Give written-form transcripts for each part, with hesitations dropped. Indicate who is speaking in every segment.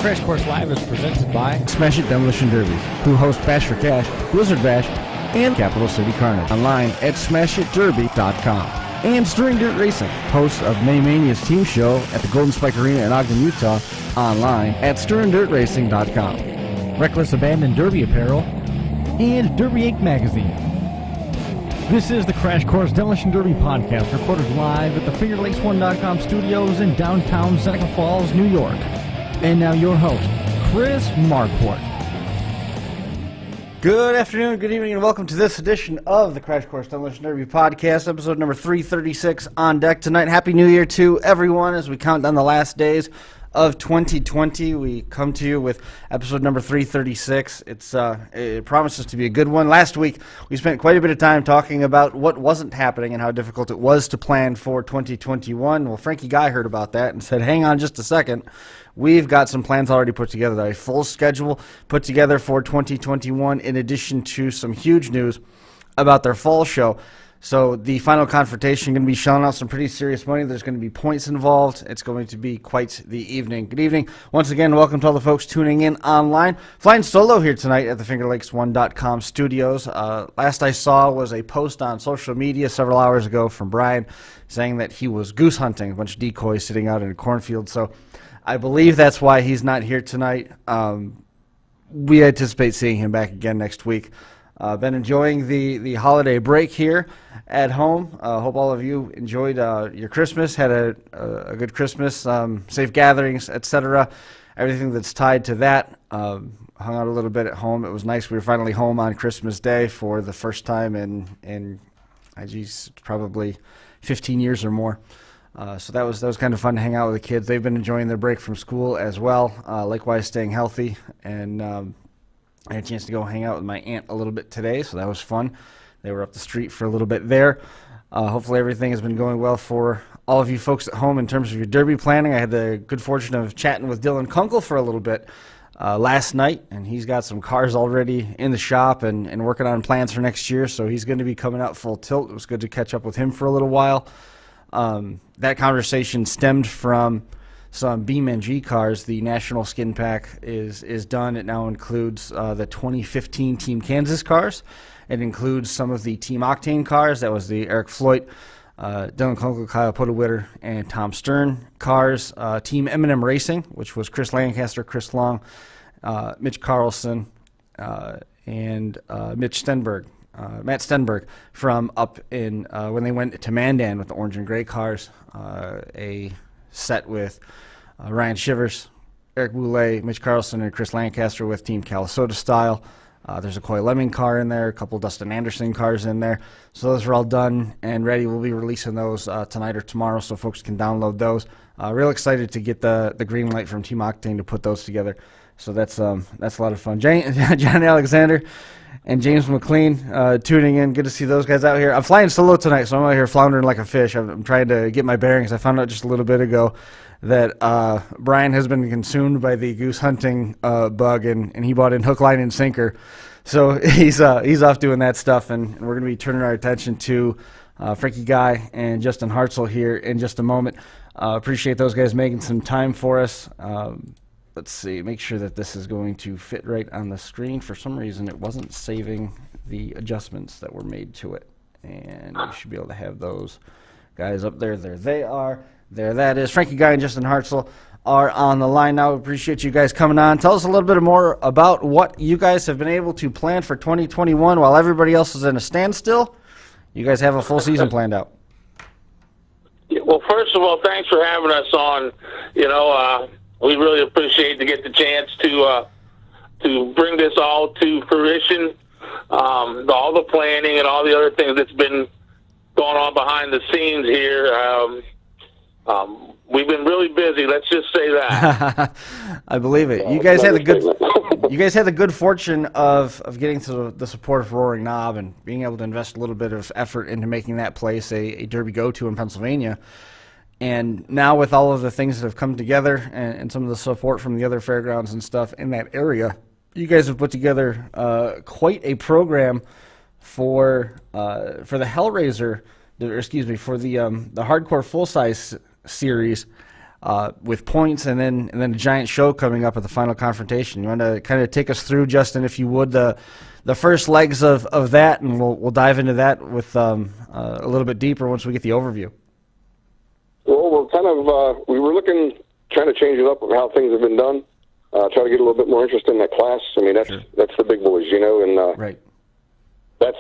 Speaker 1: Crash Course Live is presented by
Speaker 2: Smash It Demolition Derby, who host Bash for Cash, Blizzard Bash, and Capital City Carnage. Online at smashitderby.com. And Stirring Dirt Racing, hosts of May Mania's team show at the Golden Spike Arena in Ogden, Utah. Online at stirringdirtracing.com.
Speaker 1: Reckless Abandon Derby Apparel and Derby Inc. Magazine. This is the Crash Course Demolition Derby podcast, recorded live at the FingerLakes1.com studios in downtown Seneca Falls, New York. And now your host, Chris Marquardt.
Speaker 2: Good afternoon, good evening, and welcome to this edition of the Crash Course Demolition Derby podcast, episode number 336 on deck tonight. Happy New Year to everyone as we count down the last days of 2020. We come to you with episode number 336. It promises to be a good one. Last week, we spent quite a bit of time talking about what wasn't happening and how difficult it was to plan for 2021. Well, Frankie Guy heard about that and said, hang on just a second. We've got some plans already put together, a full schedule put together for 2021, in addition to some huge news about their fall show. So the final confrontation going to be shelling out some pretty serious money. There's going to be points involved. It's going to be quite the evening. Good evening. Once again, welcome to all the folks tuning in online. Flying solo here tonight at the FingerLakes1.com studios. Last I saw was a post on social media several hours ago from Brian saying that he was goose hunting, a bunch of decoys sitting out in a cornfield. So I believe that's why he's not here tonight. We anticipate seeing him back again next week. Been enjoying the holiday break here at home. Hope all of you enjoyed your Christmas, had a good Christmas, safe gatherings, etc. Everything that's tied to that. Hung out a little bit at home. It was nice. We were finally home on Christmas Day for the first time in probably 15 years or more. So that was kind of fun to hang out with the kids. They've been enjoying their break from school as well, likewise staying healthy, and I had a chance to go hang out with my aunt a little bit today, so that was fun. They were up the street for a little bit there. Hopefully everything has been going well for all of you folks at home in terms of your derby planning. I had the good fortune of chatting with Dylan Kunkel for a little bit last night, and he's got some cars already in the shop and working on plans for next year, so he's going to be coming out full tilt. It was good to catch up with him for a little while. That conversation stemmed from some BeamNG cars. The National Skin Pack is done. It now includes the 2015 Team Kansas cars. It includes some of the Team Octane cars. That was the Eric Floyd, Dylan Kunkel, Kyle Podawitter, and Tom Stern cars. Team M&M Racing, which was Chris Lancaster, Chris Long, Mitch Carlson, and Matt Stenberg from up in when they went to Mandan with the orange and gray cars. A set with Ryan Shivers, Eric Boulay, Mitch Carlson, and Chris Lancaster with Team Calisota style. There's a Coy Lemming car in there, a couple Dustin Anderson cars in there. So those are all done and ready. We'll be releasing those tonight or tomorrow so folks can download those. Real excited to get the green light from Team Octane to put those together. So that's a lot of fun. John Alexander and James McLean tuning in. Good to see those guys out here. I'm flying solo tonight, so I'm out here floundering like a fish. I'm trying to get my bearings. I found out just a little bit ago that Brian has been consumed by the goose hunting bug, and he bought in hook, line, and sinker. So he's off doing that stuff, and we're going to be turning our attention to Frankie Guy and Justin Hartzell here in just a moment. Appreciate those guys making some time for us. Let's see, make sure that this is going to fit right on the screen. For some reason, it wasn't saving the adjustments that were made to it. And we should be able to have those guys up there. There they are. There that is. Frankie Guy and Justin Hartzell are on the line now. Appreciate you guys coming on. Tell us a little bit more about what you guys have been able to plan for 2021 while everybody else is in a standstill. You guys have a full season planned out.
Speaker 3: Yeah, well, first of all, thanks for having us on. We really appreciate to get the chance to bring this all to fruition. All the planning and all the other things that's been going on behind the scenes here. We've been really busy. Let's just say that.
Speaker 2: I believe it. You guys had the good fortune of getting to the support of Roaring Knob and being able to invest a little bit of effort into making that place a Derby go-to in Pennsylvania. And now with all of the things that have come together and some of the support from the other fairgrounds and stuff in that area, you guys have put together quite a program for the Hellraiser, for the Hardcore Full Size series. with points, and then a giant show coming up at the final confrontation. You want to kind of take us through, Justin, if you would, the first legs of that, and we'll dive into that with a little bit deeper once we get the overview.
Speaker 4: Well, we're kind of we were trying to change it up of how things have been done. Try to get a little bit more interest in that class. I mean, that's the big boys, and
Speaker 2: right.
Speaker 4: That's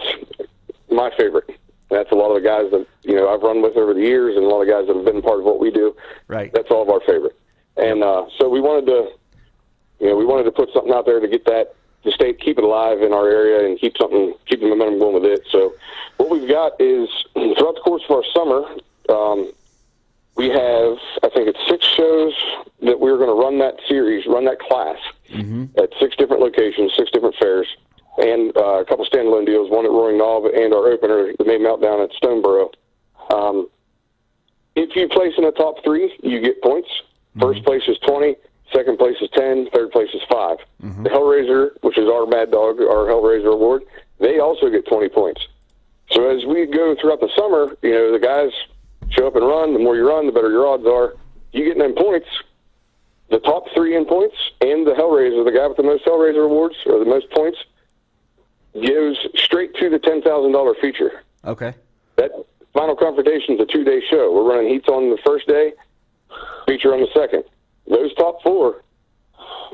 Speaker 4: my favorite. That's a lot of the guys that I've run with over the years, and a lot of guys that have been part of what we do.
Speaker 2: Right.
Speaker 4: That's all of our favorite. And so we wanted to put something out there to get that to keep it alive in our area and keep the momentum going with it. So what we've got is throughout the course of our summer, we have, I think it's 6 shows that we're going to run that class at 6 different locations, 6 different fairs, and a couple standalone deals, one at Roaring Knob and our opener, the May Meltdown at Stoneboro. If you place in the top 3, you get points. First place is 20, second place is 10, third place is 5. The Hellraiser, which is our Mad Dog, our Hellraiser award, they also get 20 points. So as we go throughout the summer, the guys show up and run. The more you run, the better your odds are. You get them points. The top 3 in points and the Hellraiser, the guy with the most Hellraiser awards or the most points, goes straight to the $10,000 feature.
Speaker 2: Okay.
Speaker 4: That final confrontation is a 2-day show. We're running heats on the first day, feature on the second. Those top 4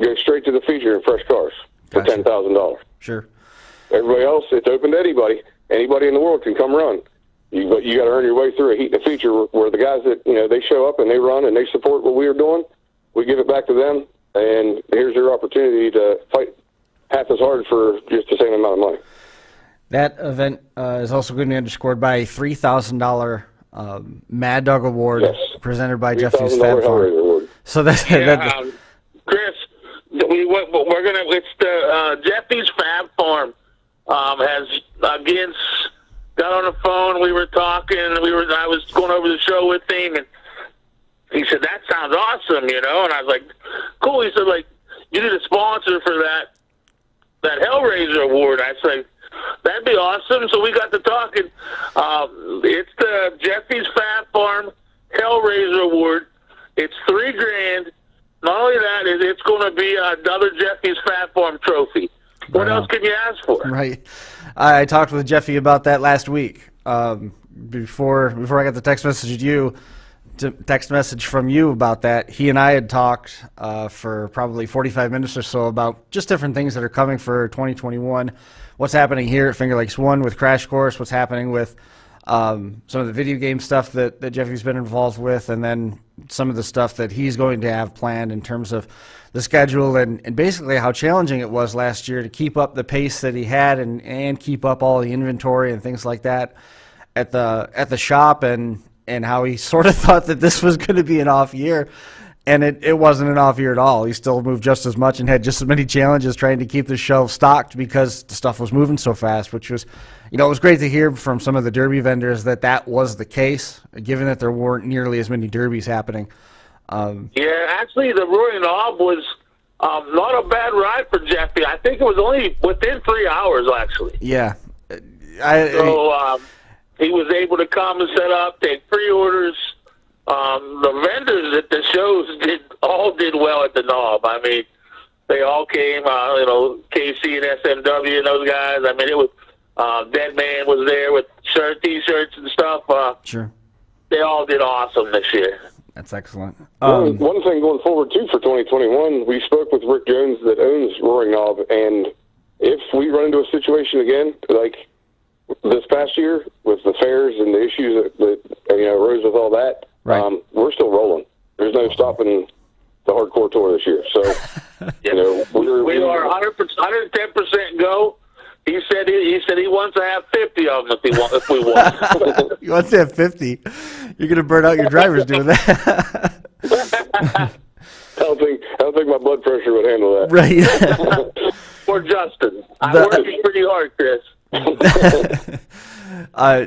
Speaker 4: go straight to the feature in fresh cars for $10,000.
Speaker 2: Sure.
Speaker 4: Everybody else, it's open to anybody. Anybody in the world can come run. But you got to earn your way through a heat and a feature where the guys that, they show up and they run and they support what we are doing, we give it back to them, and here's your opportunity to fight half as hard for just the same amount of money.
Speaker 2: That event is also going to be underscored by a $3,000 Mad Dog Award presented by Jeffy's Fab Farm. So
Speaker 3: Chris, we're gonna. It's the Jeffy's Fab Farm has again got on the phone. We were talking. I was going over the show with him, and he said that sounds awesome, And I was like, cool. He said, like, you need a sponsor for that Hellraiser award. I said, that'd be awesome. So we got to talking. It's the Jeffy's Fab Farm Hellraiser Award. It's $3,000. Not only that, it's going to be another Jeffy's Fab Farm trophy. What else can you ask for?
Speaker 2: Right. I talked with Jeffy about that last week. Before I got the text message from you about that, he and I had talked for probably 45 minutes or so about just different things that are coming for 2021. What's happening here at Finger Lakes 1 with Crash Course, what's happening with some of the video game stuff that Jeffy's been involved with, and then some of the stuff that he's going to have planned in terms of the schedule and basically how challenging it was last year to keep up the pace that he had and keep up all the inventory and things like that at the shop, and how he sort of thought that this was going to be an off year. And it wasn't an off year at all. He still moved just as much and had just as many challenges trying to keep the shelves stocked because the stuff was moving so fast, which was, it was great to hear from some of the derby vendors that was the case, given that there weren't nearly as many derbies happening.
Speaker 3: Actually, the Roaring Knob was not a bad ride for Jeffy. I think it was only within 3 hours, actually.
Speaker 2: Yeah.
Speaker 3: He was able to come and set up, take pre-orders. The vendors at the shows did well at the Knob. I mean, they all came, KC and SMW and those guys. I mean, it was Dead Man was there with T-shirts and stuff.
Speaker 2: Sure.
Speaker 3: They all did awesome this year.
Speaker 2: That's excellent.
Speaker 4: One thing going forward, too, for 2021, we spoke with Rick Jones that owns Roaring Knob, and if we run into a situation again, like this past year with the fairs and the issues that arose with all that,
Speaker 2: right.
Speaker 4: We're still rolling. There's no stopping the hardcore tour this year. So,
Speaker 3: we are 110% go. He said he wants to have 50 of them if we want.
Speaker 2: He wants to have 50. You're going to burn out your drivers doing that.
Speaker 4: I don't think my blood pressure would handle that.
Speaker 2: Right.
Speaker 3: Or Justin. I'm working pretty hard, Chris.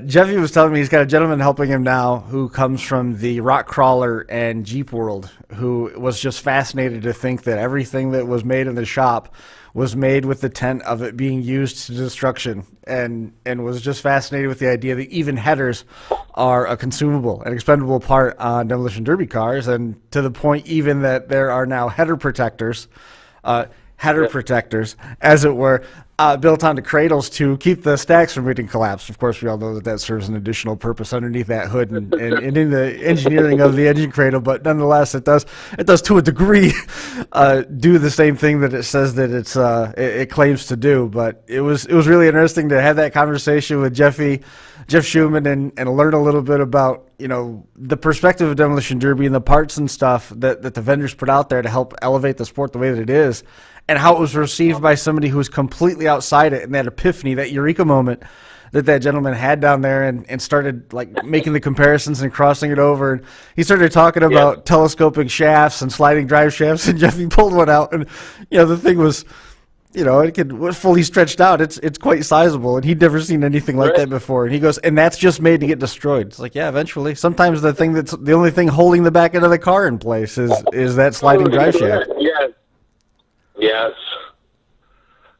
Speaker 2: Jeffy was telling me he's got a gentleman helping him now who comes from the rock crawler and Jeep world, who was just fascinated to think that everything that was made in the shop was made with the intent of it being used to destruction, and was just fascinated with the idea that even headers are a consumable and expendable part on demolition derby cars, and to the point even that there are now header protectors, as it were, built onto cradles to keep the stacks from getting collapsed. Of course, we all know that serves an additional purpose underneath that hood and in the engineering of the engine cradle. But nonetheless, it does to a degree do the same thing that it says that it claims to do. But it was really interesting to have that conversation with Jeff Schumann and learn a little bit about the perspective of demolition derby and the parts and stuff that the vendors put out there to help elevate the sport the way that it is, and how it was received by somebody who was completely outside it, and that epiphany, that eureka moment that gentleman had down there, and started making the comparisons and crossing it over. And he started talking about telescoping shafts and sliding drive shafts, and Jeffy pulled one out, and the thing was, it was fully stretched out. It's quite sizable, and he'd never seen anything like that before. And he goes, and that's just made to get destroyed. It's like, yeah, eventually. Sometimes the only thing holding the back end of the car in place is that sliding drive shaft.
Speaker 3: Yes,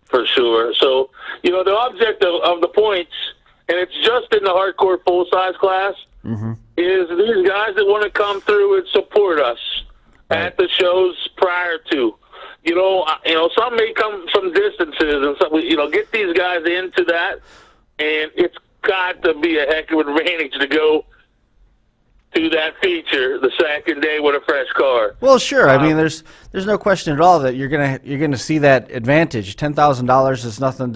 Speaker 3: for sure. So, the object of the points, and it's just in the hardcore full-size class, is these guys that want to come through and support us at the shows prior to. Some may come from distances, and some, get these guys into that, and it's got to be a heck of an advantage to go to that feature the second day with a fresh car.
Speaker 2: Well, sure. I mean, there's no question at all that you're gonna see that advantage. $10,000 is nothing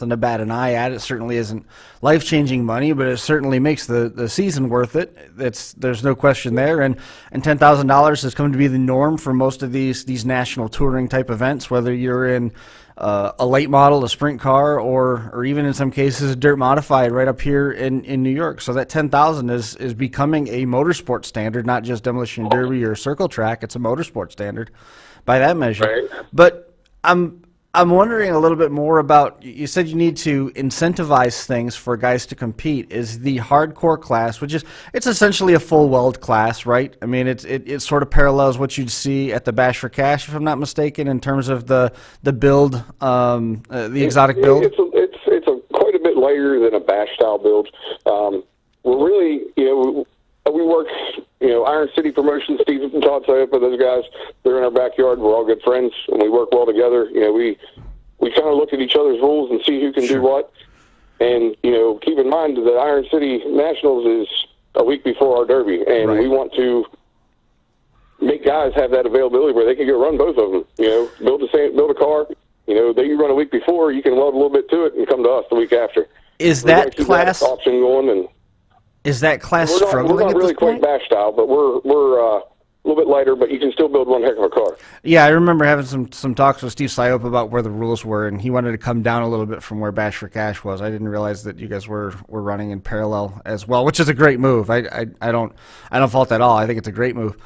Speaker 2: to bat an eye at. It certainly isn't life-changing money, but it certainly makes the season worth it. There's no question there. And $10,000 has come to be the norm for most of these national touring type events, whether you're in a late model, a sprint car, or even in some cases a dirt modified right up here in New York. So that $10,000 is becoming a motorsport standard, not just demolition derby or circle track. It's a motorsport standard by that measure. Right. But I'm wondering a little bit more about, you said you need to incentivize things for guys to compete. Is the hardcore class, it's essentially a full weld class, right? I mean, it sort of parallels what you'd see at the Bash for Cash, if I'm not mistaken, in terms of the build, the exotic build.
Speaker 4: It's quite a bit lighter than a Bash style build. We're really, we work, Iron City Promotions, Steve and Todd Sayapa, those guys, they're in our backyard. We're all good friends, and we work well together. We kind of look at each other's rules and see who can do what. And, keep in mind that Iron City Nationals is a week before our Derby, and we want to make guys have that availability where they can go run both of them. Build a car. They you run a week before, you can weld a little bit to it and come to us the week after.
Speaker 2: Is that class
Speaker 4: option going? And
Speaker 2: is that class struggling
Speaker 4: We're not
Speaker 2: at
Speaker 4: really
Speaker 2: this point?
Speaker 4: quite Bash style, but we're a little bit lighter, but you can still build one heck of a car.
Speaker 2: Yeah, I remember having some talks with Steve Sayapa about where the rules were, and he wanted to come down a little bit from where Bash for Cash was. I didn't realize that you guys were running in parallel as well, which is a great move. I don't fault that at all. I think it's a great move.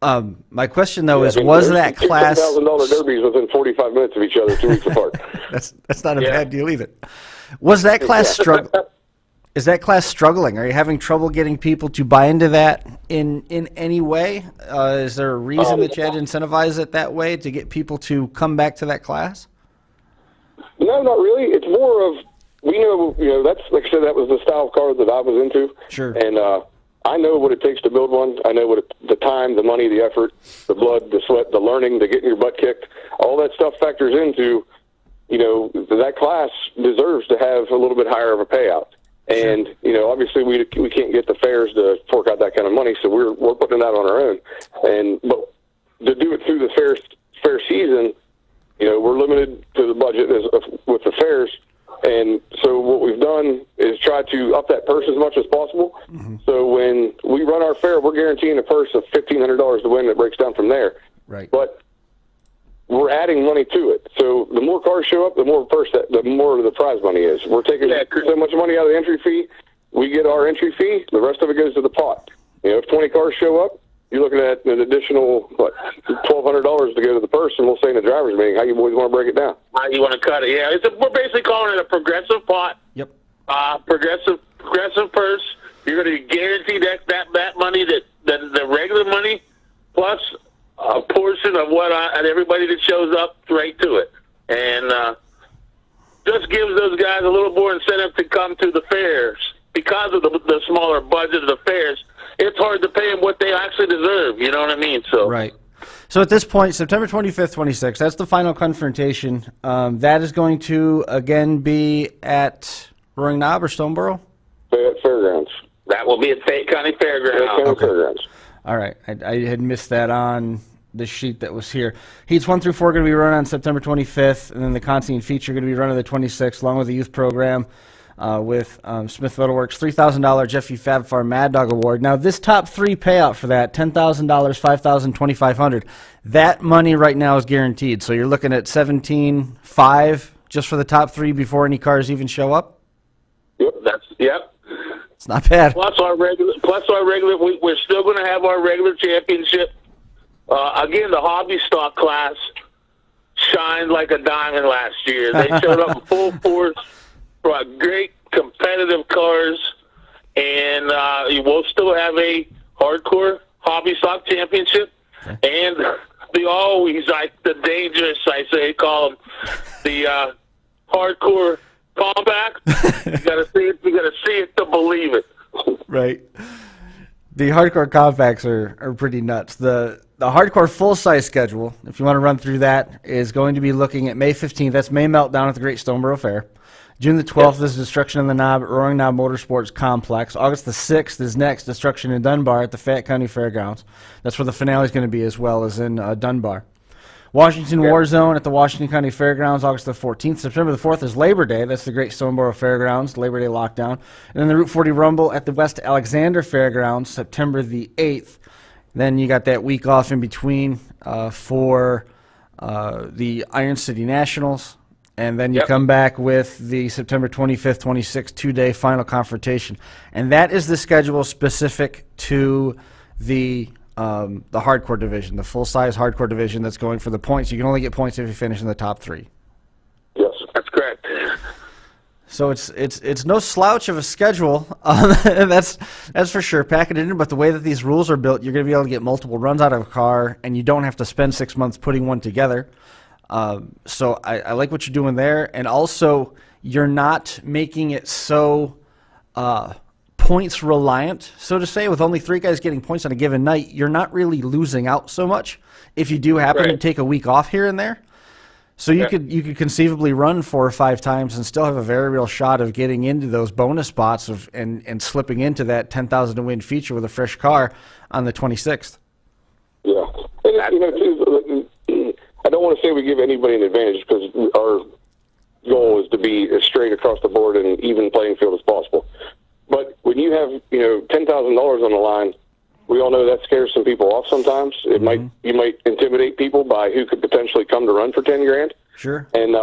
Speaker 2: My question though was that class
Speaker 4: $10,000 derbies within 45 minutes of each other 2 weeks apart?
Speaker 2: That's not a bad deal either. Was that class struggling? Is that class struggling? Are you having trouble getting people to buy into that in any way? Is there a reason that you had to incentivize it that way to get people to come back to that class?
Speaker 4: No, not really. It's more of, we know, that's, like I said, that was the style of car that I was into.
Speaker 2: Sure.
Speaker 4: And I know what it takes to build one. I know the time, the money, the effort, the blood, the sweat, the learning, the getting your butt kicked. All that stuff factors into, that class deserves to have a little bit higher of a payout. And, obviously we can't get the fairs to fork out that kind of money, so we're putting that on our own. But to do it through the fair season, we're limited to the budget with the fairs. And so what we've done is try to up that purse as much as possible. Mm-hmm. So when we run our fair, we're guaranteeing a purse of $1,500 to win that breaks down from there.
Speaker 2: Right.
Speaker 4: But we're adding money to it. So the more cars show up, the more the prize money is. We're taking so much money out of the entry fee. We get our entry fee. The rest of it goes to the pot. If 20 cars show up, you're looking at an additional, $1,200 to go to the purse, and we'll say in the driver's meeting, how you boys want to break it down?
Speaker 3: How you want to cut it? Yeah, we're basically calling it a progressive pot.
Speaker 2: Yep.
Speaker 3: Progressive progressive purse. You're going to be guaranteed that money, that the regular money, plus a portion of and everybody that shows up right to it. And just gives those guys a little more incentive to come to the fairs. Because of the smaller budget of the fairs, it's hard to pay them what they actually deserve. You know what I mean? So
Speaker 2: Right. So at this point, September 25th, 26th, that's the final confrontation. That is going to, again, be at Roaring Knob or Stoneboro?
Speaker 4: Fairgrounds.
Speaker 3: that will be at Fayette County Fairgrounds.
Speaker 4: Fairgrounds.
Speaker 2: All right. I had missed that on the sheet that was here. Heats 1 through 4 are going to be run on September 25th, and then the Continent feature going to be run on the 26th, along with the youth program with Smith Metalworks, $3,000 Jeffy Fab Farm Mad Dog Award. Now, this top three payout for that, $10,000, $5,000, $2,500, that money right now is guaranteed. So you're looking at $17,500 just for the top three before any cars even show up?
Speaker 3: Yep.
Speaker 2: It's not bad.
Speaker 3: Plus our regular, we're still going to have our regular championship. Again, the hobby stock class shined like a diamond last year. They showed up in full force, brought great competitive cars, and we'll still have a hardcore hobby stock championship. Okay. And the dangerous, I say, call them the hardcore compact. You got to see it. You got to see it to believe it.
Speaker 2: Right. The hardcore compacts are pretty nuts. The hardcore full-size schedule, if you want to run through that, is going to be looking at May 15th. That's May Meltdown at the Great Stoneboro Fair. June the 12th is Destruction in the Knob at Roaring Knob Motorsports Complex. August the 6th is next, Destruction in Dunbar at the Fayette County Fairgrounds. That's where the finale is going to be, as well as in Dunbar. Washington War Zone at the Washington County Fairgrounds, August the 14th. September the 4th is Labor Day. That's the Great Stoneboro Fairgrounds, Labor Day lockdown. And then the Route 40 Rumble at the West Alexander Fairgrounds, September the 8th. Then you got that week off in between for the Iron City Nationals. And then you come back with the September 25th, 26th, two-day final confrontation. And that is the schedule specific to the hardcore division, the full-size hardcore division that's going for the points. You can only get points if you finish in the top three.
Speaker 4: Yes,
Speaker 3: that's correct.
Speaker 2: So it's no slouch of a schedule. That's for sure. Pack it in, but the way that these rules are built, you're going to be able to get multiple runs out of a car, and you don't have to spend 6 months putting one together. So I like what you're doing there, and also you're not making it so points reliant, so to say. With only three guys getting points on a given night, you're not really losing out so much if you do happen to take a week off here and there. So you could conceivably run 4 or 5 times and still have a very real shot of getting into those bonus spots and slipping into that 10,000 to win feature with a fresh car on the 26th.
Speaker 4: Yeah, and too, I don't want to say we give anybody an advantage, because our goal is to be as straight across the board and even playing field as possible. But when you have $10,000 on the line, we all know that scares some people off sometimes. You might intimidate people by who could potentially come to run for $10,000.
Speaker 2: Sure.
Speaker 4: And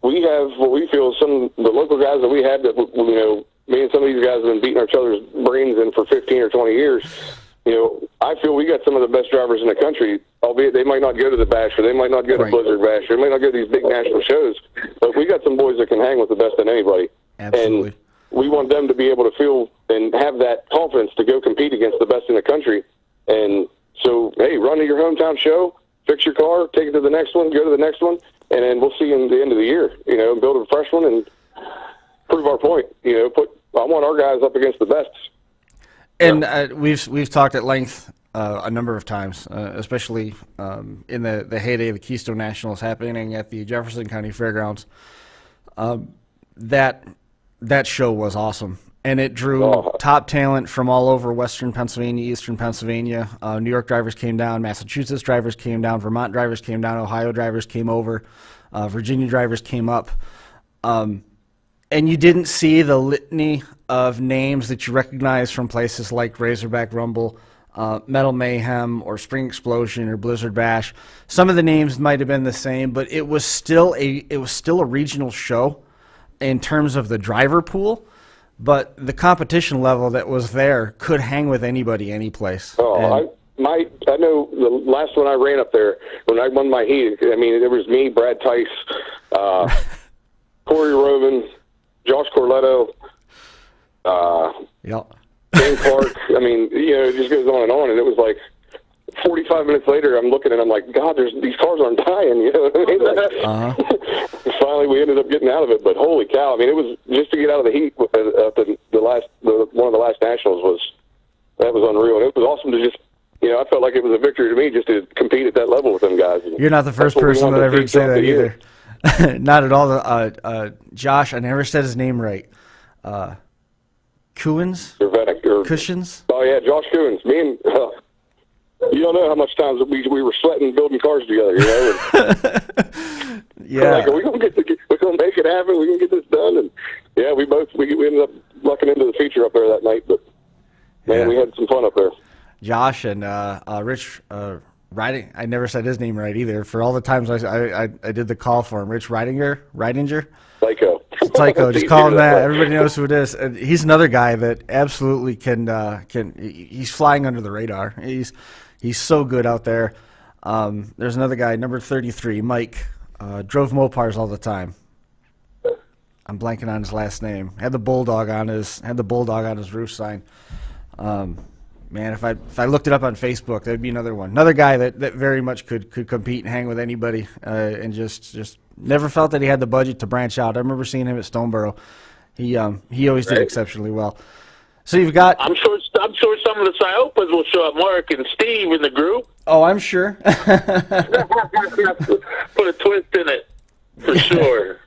Speaker 4: we have what we feel the local guys that we have that me and some of these guys have been beating each other's brains in for 15 or 20 years. I feel we got some of the best drivers in the country, albeit they might not go to the Bash, or they might not go to Blizzard Bash, or they might not go to these big national shows. But we got some boys that can hang with the best of anybody.
Speaker 2: Absolutely.
Speaker 4: And we want them to be able to feel and have that confidence to go compete against the best in the country. And so, hey, run to your hometown show, fix your car, take it to the next one, go to the next one, and then we'll see you in the end of the year, build a fresh one and prove our point. I want our guys up against the best.
Speaker 2: And we've talked at length a number of times, especially in the heyday of the Keystone Nationals happening at the Jefferson County Fairgrounds. That show was awesome, and it drew top talent from all over Western Pennsylvania, Eastern Pennsylvania. New York drivers came down, Massachusetts drivers came down, Vermont drivers came down, Ohio drivers came over, Virginia drivers came up. And you didn't see the litany of names that you recognize from places like Razorback Rumble, Metal Mayhem, or Spring Explosion, or Blizzard Bash. Some of the names might have been the same, but it was still a regional show in terms of the driver pool. But the competition level that was there could hang with anybody, any place.
Speaker 4: I know the last one I ran up there when I won my heat. I mean, it was me, Brad Tice, Corey Rovin, Josh Corletto,
Speaker 2: Yep.
Speaker 4: Ken Clark. I mean, it just goes on. And it was like 45 minutes later, I'm looking and I'm like, God, these cars aren't dying. You know what I mean? Finally, we ended up getting out of it. But holy cow! I mean, it was just to get out of the heat at one of the last nationals was unreal. And it was awesome to just. I felt like it was a victory to me just to compete at that level with them guys.
Speaker 2: You're not the first person that I've heard say that either. Not at all. Josh, I never said his name right. Cusins?
Speaker 4: Oh, yeah, Josh Cusins. Me and you don't know how much times we were sweating building cars together,
Speaker 2: Yeah.
Speaker 4: Like, we're going to make it happen. We're going to get this done. And, yeah, we ended up lucking into the feature up there that night. But, man, we had some fun up there.
Speaker 2: Josh and Rich Riding. I never said his name right either. For all the times I did the call for him, Rich Ridinger. Tycho, just call him that. Everybody knows who it is. And he's another guy that absolutely can. He's flying under the radar. He's so good out there. There's another guy, number 33, Mike. Drove Mopars all the time. I'm blanking on his last name. Had the bulldog on his roof sign. Man, if I looked it up on Facebook, that'd be another one. Another guy that very much could compete and hang with anybody, and just never felt that he had the budget to branch out. I remember seeing him at Stoneboro. He always did exceptionally well. So you've got.
Speaker 3: I'm sure some of the Ciopas will show up. Mark and Steve in the group.
Speaker 2: Oh, I'm sure.
Speaker 3: Put a twist in it for sure.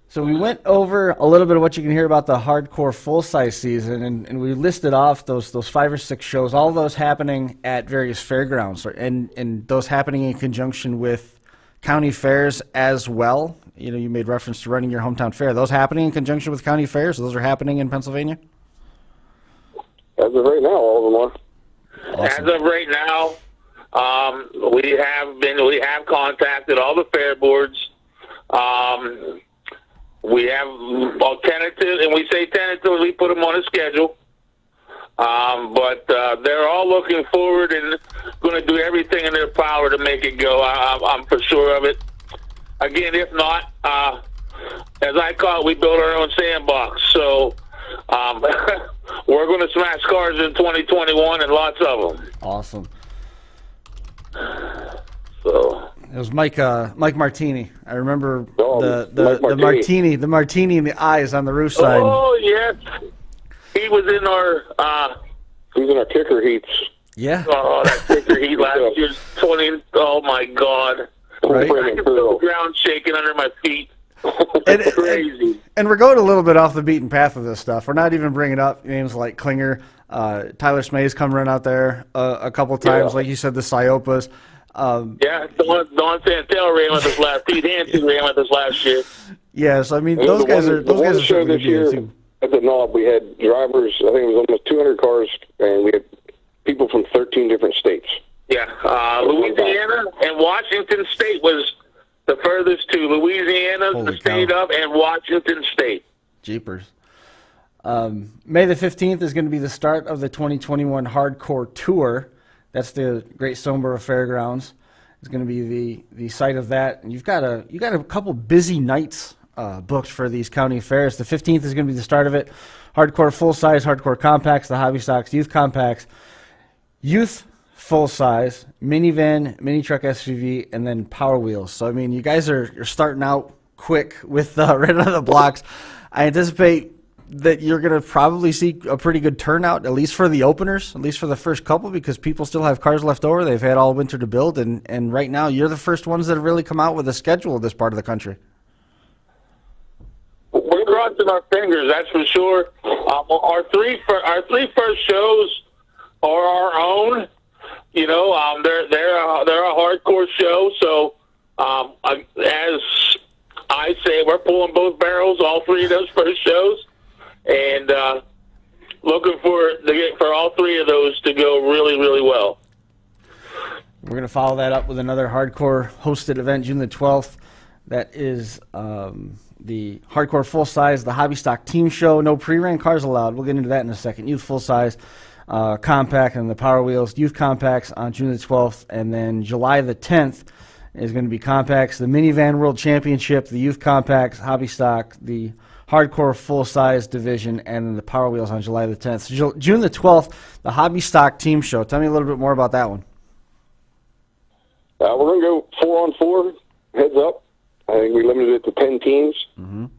Speaker 2: So we went over a little bit of what you can hear about the hardcore full-size season, and we listed off those 5 or 6 shows, all those happening at various fairgrounds, and those happening in conjunction with county fairs as well. You made reference to running your hometown fair. Those happening in conjunction with county fairs? Those are happening in Pennsylvania?
Speaker 4: As of right now, all of them are.
Speaker 3: Awesome. As of right now, we have contacted all the fair boards. We have tentative, and we say tentatively put them on a schedule. But they're all looking forward and going to do everything in their power to make it go. I'm for sure of it. Again, if not, as I call it, we build our own sandbox. So we're going to smash cars in 2021 and lots of them.
Speaker 2: Awesome.
Speaker 3: So
Speaker 2: it was Mike Martini. I remember the martini in the eyes on the roof sign.
Speaker 3: Oh yes, he was in our
Speaker 4: kicker heats.
Speaker 2: Yeah.
Speaker 3: Oh, that kicker heat last year's 20. Oh my God.
Speaker 2: Right.
Speaker 3: I can feel the ground shaking under my feet. It's crazy.
Speaker 2: And we're going a little bit off the beaten path of this stuff. We're not even bringing up names like Klinger. Tyler Smay's come run out there a couple times. Like you said, the Ciopas.
Speaker 3: Don Santel ran with us last. Pete Hansen ran with us last year.
Speaker 2: Yeah, so I mean, those guys are
Speaker 4: show this year too. At the Knob, we had drivers. I think it was almost 200 cars, and we had people from 13 different states.
Speaker 3: Yeah, Louisiana and Washington State was the furthest to. Louisiana, the state of, and Washington State.
Speaker 2: Jeepers. May the 15th is going to be the start of the 2021 Hardcore Tour. That's the Great Stoneboro Fairgrounds. It's going to be the site of that. And you've got a couple busy nights booked for these county fairs. The 15th is going to be the start of it. Hardcore full-size, hardcore compacts, the hobby stocks, youth compacts, youth full-size, minivan, mini truck SUV, and then Power Wheels. So, I mean, you guys are starting out quick with right out of the blocks. I anticipate that you're going to probably see a pretty good turnout, at least for the openers, at least for the first couple, because people still have cars left over. They've had all winter to build, and right now you're the first ones that have really come out with a schedule of this part of the country.
Speaker 3: We're crossing our fingers, that's for sure. Our three first shows are our own. You know, they're a hardcore show. So, as I say, we're pulling both barrels, all 3 of those first shows, and looking for all 3 of those to go really, really well.
Speaker 2: We're going to follow that up with another hardcore hosted event, June the 12th. That is the Hardcore Full Size, the Hobby Stock Team Show. No pre-ran cars allowed. We'll get into that in a second. Youth Full Size, Compact, and the Power Wheels. Youth Compacts on June the 12th. And then July the 10th is going to be Compacts, the Minivan World Championship, the Youth Compacts, Hobby Stock, the hardcore full-size division, and then the Power Wheels on July the 10th. June the 12th, the Hobby Stock Team Show. Tell me a little bit more about that one.
Speaker 4: We're going to go 4-on-4, heads up. I think we limited it to 10 teams. And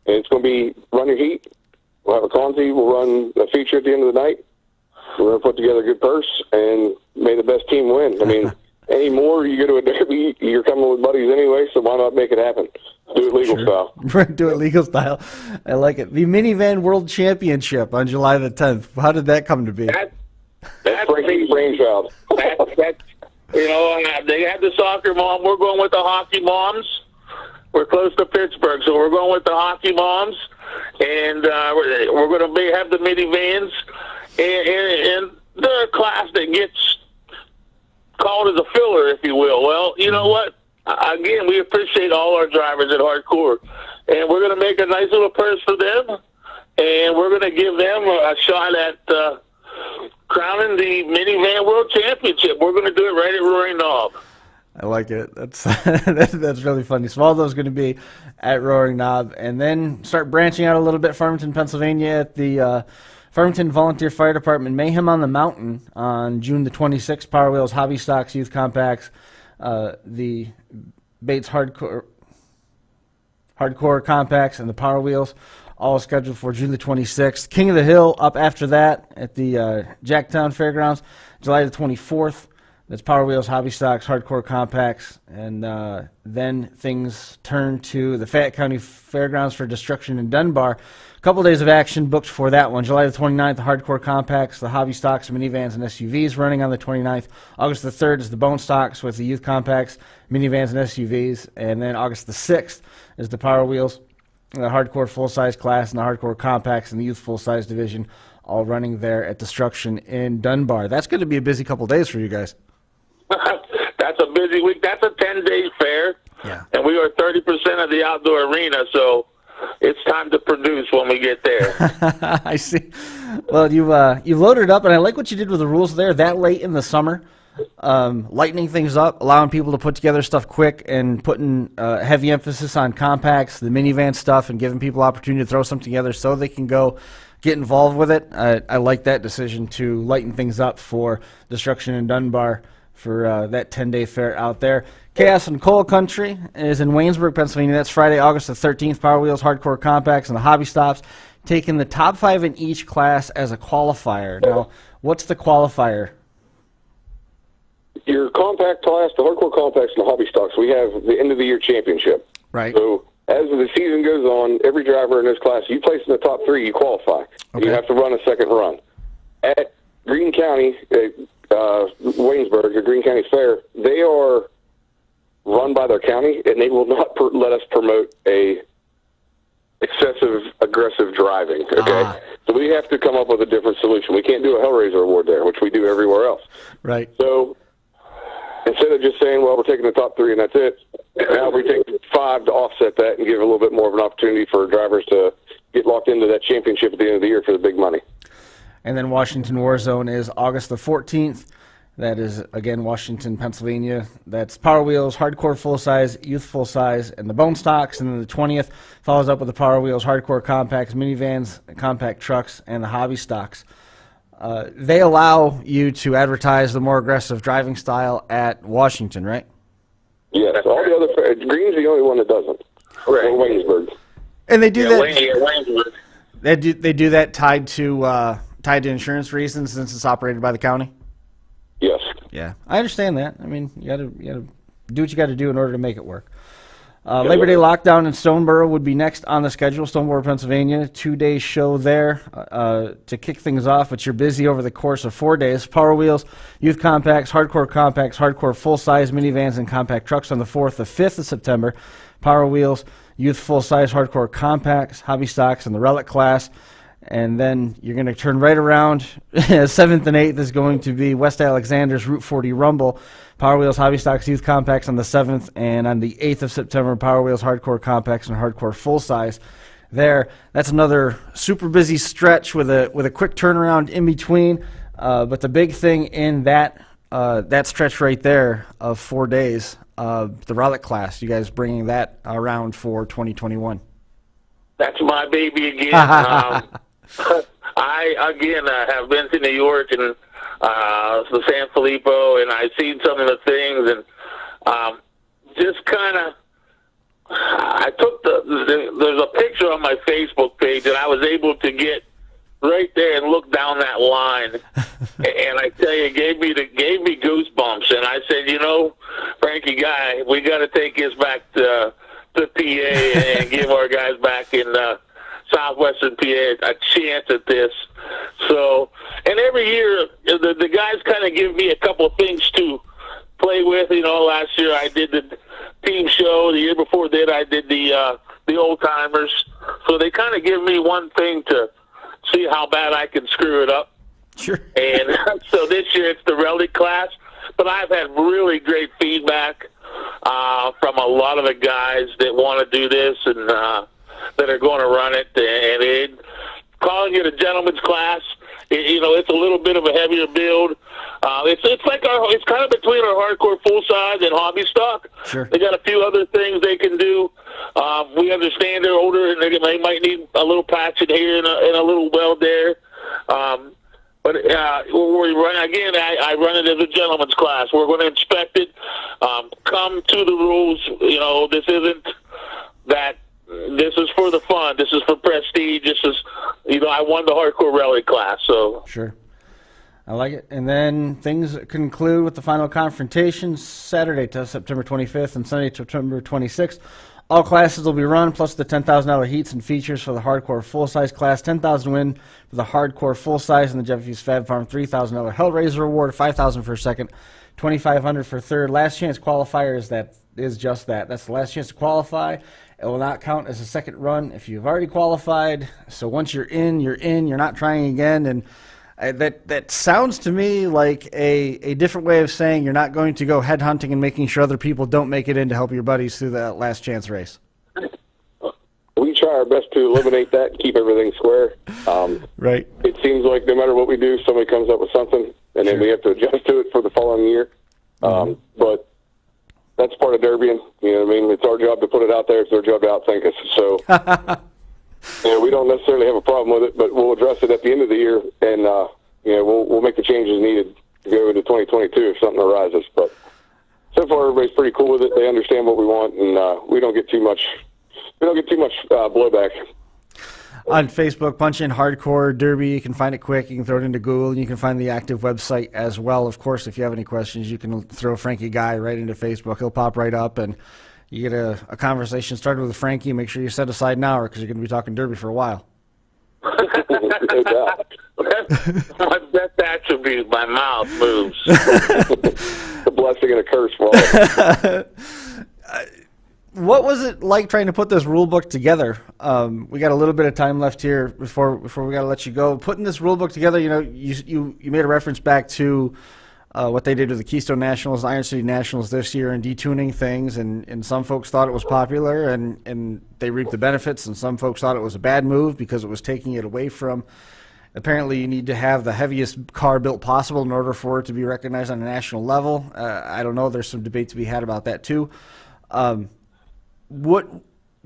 Speaker 4: it's going to be run your heat. We'll have a Conzi. We'll run a feature at the end of the night. We're going to put together a good purse, and may the best team win. I mean, any more, you go to a derby, you're coming with buddies anyway, so why not make it happen? Do it legal style.
Speaker 2: Do it legal style. I like it. The Minivan World Championship on July the 10th. How did that come to be?
Speaker 3: That's
Speaker 4: Frankie's brainchild.
Speaker 3: They had the soccer mom. We're going with the hockey moms. We're close to Pittsburgh, so we're going with the hockey moms. And we're going to have the minivans. And they're a class that gets called as a filler, if you will. Well, you know what? Again, we appreciate all our drivers at Hardcore. And we're going to make a nice little purse for them. And we're going to give them a shot at crowning the Minivan World Championship. We're going to do it right at Roaring Knob.
Speaker 2: I like it. That's that's really funny. So all those going to be at Roaring Knob. And then start branching out a little bit, Farmington, Pennsylvania, at the Farmington Volunteer Fire Department Mayhem on the Mountain on June the 26th. Power Wheels, Hobby Stocks, Youth Compacts, the Bates Hardcore Compacts, and the Power Wheels, all scheduled for June the 26th. King of the Hill up after that at the Jacktown Fairgrounds, July the 24th. That's Power Wheels, Hobby Stocks, Hardcore Compacts, and then things turn to the Fayette County Fairgrounds for Destruction in Dunbar. A couple days of action booked for that one. July the 29th, the Hardcore Compacts, the Hobby Stocks, minivans, and SUVs running on the 29th. August the 3rd is the Bone Stocks with the Youth Compacts, minivans, and SUVs. And then August the 6th is the Power Wheels, the Hardcore Full-Size class, and the Hardcore Compacts, and the Youth Full-Size division, all running there at Destruction in Dunbar. That's going to be a busy couple days for you guys.
Speaker 3: That's a busy week. That's a 10-day fair.
Speaker 2: Yeah.
Speaker 3: And we are 30% of the outdoor arena, so it's time to produce when we get there.
Speaker 2: I see. Well, you loaded up, and I like what you did with the rules there that late in the summer, lightening things up, allowing people to put together stuff quick, and putting heavy emphasis on compacts, the minivan stuff, and giving people opportunity to throw something together so they can go get involved with it. I like that decision to lighten things up for Destruction in Dunbar for that 10-day fair out there. Chaos and Coal Country is in Waynesburg, Pennsylvania. That's Friday, August the 13th. Power Wheels, Hardcore Compacts, and the Hobby Stops, taking the top 5 in each class as a qualifier. Now, what's the qualifier?
Speaker 4: Your compact class, the Hardcore Compacts, and the Hobby Stocks, we have the end-of-the-year championship.
Speaker 2: Right.
Speaker 4: So as the season goes on, every driver in this class, you place in the top 3, you qualify. Okay. You have to run a second run. At Greene County, Waynesburg, the Greene County Fair, they are run by their county, and they will not let us promote a excessive aggressive driving. Okay, so we have to come up with a different solution. We can't do a Hellraiser award there, which we do everywhere else.
Speaker 2: Right.
Speaker 4: So instead of just saying, well, we're taking the top 3 and that's it, now we take 5 to offset that and give a little bit more of an opportunity for drivers to get locked into that championship at the end of the year for the big money.
Speaker 2: And then Washington Warzone is August the 14th. That is, again, Washington, Pennsylvania. That's Power Wheels, Hardcore Full-Size, Youth Full-Size, and the Bone Stocks. And then the 20th follows up with the Power Wheels, Hardcore Compacts, minivans, compact trucks, and the Hobby Stocks. They allow you to advertise the more aggressive driving style at Washington, right?
Speaker 4: Yes, all the other Green's the only one that doesn't. Right. Or Waynesburg.
Speaker 2: And they do that.
Speaker 3: Waynesburg.
Speaker 2: They do that tied to insurance reasons since it's operated by the county.
Speaker 4: Yes.
Speaker 2: Yeah, I understand that. I mean, you gotta do what you got to do in order to make it work. Labor Day lockdown in Stoneboro would be next on the schedule. Stoneboro, Pennsylvania, 2-day show there to kick things off. But you're busy over the course of 4 days. Power Wheels, Youth Compacts, Hardcore Full-Size minivans, and compact trucks on the 4th. The 5th of September, Power Wheels, Youth Full-Size, Hardcore Compacts, Hobby Stocks, and the Relic class. And then you're going to turn right around. 7th and 8th is going to be West Alexander's Route 40 Rumble. Power Wheels, Hobby Stocks, Youth Compacts on the 7th. And on the 8th of September, Power Wheels, Hardcore Compacts, and Hardcore Full-Size there. That's another super busy stretch with a quick turnaround in between. But the big thing in that stretch right there of 4 days, the Relic class, you guys bringing that around for 2021.
Speaker 3: That's my baby again. I again have been to New York and the San Filippo, and I've seen some of the things, and just kind of. I took there's a picture on my Facebook page, and I was able to get right there and look down that line, and I tell you, it gave me goosebumps. And I said, Frankie guy, we got to take this back to PA and give our guys back in southwestern PA a chance at this. So, and every year the guys kind of give me a couple of things to play with. Last year I did the team show. The year before that I did the old timers. So they kind of give me one thing to see how bad I can screw it up.
Speaker 2: Sure.
Speaker 3: And so this year it's the relic class, but I've had really great feedback from a lot of the guys that want to do this and that are going to run it. And calling it a gentleman's class, it's a little bit of a heavier build. It's like it's kind of between our hardcore full size and hobby stock.
Speaker 2: Sure.
Speaker 3: They got a few other things they can do. We understand they're older and they might need a little patch in here and a little weld there. But we run again. I run it as a gentleman's class. We're going to inspect it. Come to the rules. This isn't that. This is for the fun. This is for prestige. This is, I won the hardcore rally class. So
Speaker 2: sure. I like it. And then things conclude with the final confrontation Saturday to September 25th and Sunday, September 26th. All classes will be run, plus the $10,000 heats and features for the hardcore full-size class. $10,000 win for the hardcore full-size and the Jeff Hughes Fab Farm. $3,000 Hellraiser award. $5,000 for second. $2,500 for third. Last chance qualifier is just that. That's the last chance to qualify. It will not count as a second run if you've already qualified. So once you're in, you're in. You're not trying again. And that sounds to me like a different way of saying you're not going to go headhunting and making sure other people don't make it in to help your buddies through that last chance race.
Speaker 4: We try our best to eliminate that and keep everything square.
Speaker 2: Right.
Speaker 4: It seems like no matter what we do, somebody comes up with something, and then we have to adjust to it for the following year. But that's part of derbying. It's our job to put it out there. It's their job to outthink us. So, we don't necessarily have a problem with it, but we'll address it at the end of the year, and we'll make the changes needed to go into 2022 if something arises. But so far, everybody's pretty cool with it. They understand what we want, and we don't get too much. We don't get too much blowback.
Speaker 2: On Facebook, punch in Hardcore Derby. You can find it quick. You can throw it into Google, and you can find the active website as well. Of course, if you have any questions, you can throw Frankie Guy right into Facebook. He'll pop right up, and you get a conversation started with Frankie. Make sure you set aside an hour because you're going to be talking Derby for a while.
Speaker 3: No doubt. My best attribute, my mouth moves.
Speaker 4: A blessing and a curse for all of us.
Speaker 2: What was it like trying to put this rule book together? We got a little bit of time left here before we got to let you go. Putting this rule book together, you made a reference back to what they did with the Keystone Nationals, Iron City Nationals this year, and detuning things. And some folks thought it was popular, and they reaped the benefits. And some folks thought it was a bad move because it was taking it away from. Apparently, you need to have the heaviest car built possible in order for it to be recognized on a national level. I don't know. There's some debate to be had about that too. What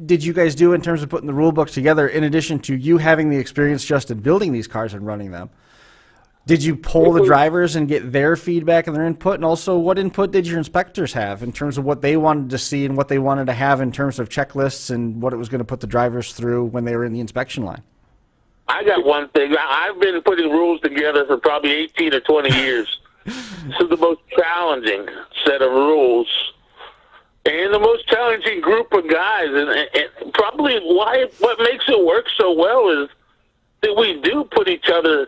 Speaker 2: did you guys do in terms of putting the rule book together, in addition to you having the experience just in building these cars and running them? Did you poll the drivers and get their feedback and their input? And also, what input did your inspectors have in terms of what they wanted to see and what they wanted to have in terms of checklists and what it was going to put the drivers through when they were in the inspection line?
Speaker 3: I got one thing. I've been putting rules together for probably 18 or 20 years. This is the most challenging set of rules and the most challenging group of guys. And probably what makes it work so well is that we do put each other